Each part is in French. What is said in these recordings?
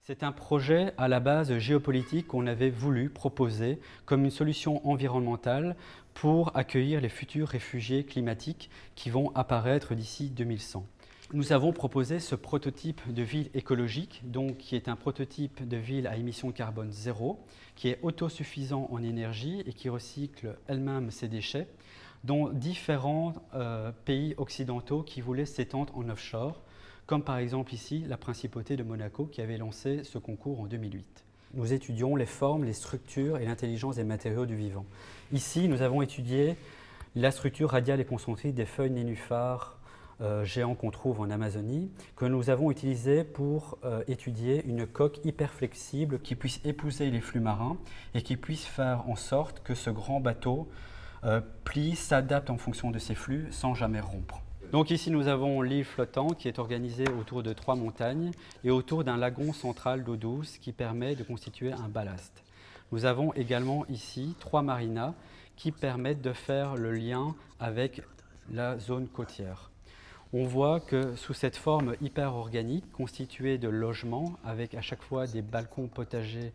C'est un projet à la base géopolitique qu'on avait voulu proposer comme une solution environnementale pour accueillir les futurs réfugiés climatiques qui vont apparaître d'ici 2100. Nous avons proposé ce prototype de ville écologique, donc qui est un prototype de ville à émissions de carbone zéro, qui est autosuffisant en énergie et qui recycle elle-même ses déchets, dont différents pays occidentaux qui voulaient s'étendre en offshore, comme par exemple ici la principauté de Monaco qui avait lancé ce concours en 2008. Nous étudions les formes, les structures et l'intelligence des matériaux du vivant. Ici, nous avons étudié la structure radiale et concentrique des feuilles nénuphars géants qu'on trouve en Amazonie, que nous avons utilisé pour étudier une coque hyper flexible qui puisse épouser les flux marins et qui puisse faire en sorte que ce grand bateau plie, s'adapte en fonction de ces flux sans jamais rompre. Donc ici nous avons l'île flottante qui est organisée autour de 3 montagnes et autour d'un lagon central d'eau douce qui permet de constituer un ballast. Nous avons également ici 3 marinas qui permettent de faire le lien avec la zone côtière. On voit que sous cette forme hyper organique constituée de logements avec à chaque fois des balcons potagers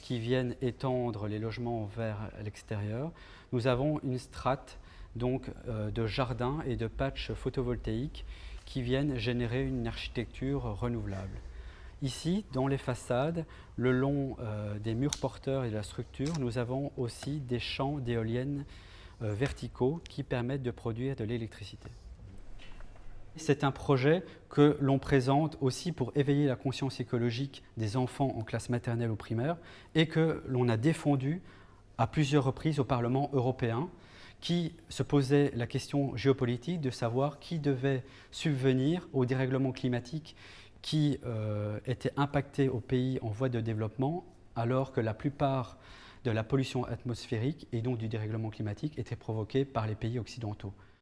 qui viennent étendre les logements vers l'extérieur, nous avons une strate donc de jardins et de patchs photovoltaïques qui viennent générer une architecture renouvelable. Ici, dans les façades, le long des murs porteurs et de la structure, nous avons aussi des champs d'éoliennes verticaux qui permettent de produire de l'électricité. C'est un projet que l'on présente aussi pour éveiller la conscience écologique des enfants en classe maternelle ou primaire et que l'on a défendu à plusieurs reprises au Parlement européen qui se posait la question géopolitique de savoir qui devait subvenir au dérèglement climatique qui était impacté aux pays en voie de développement alors que la plupart de la pollution atmosphérique et donc du dérèglement climatique était provoquée par les pays occidentaux.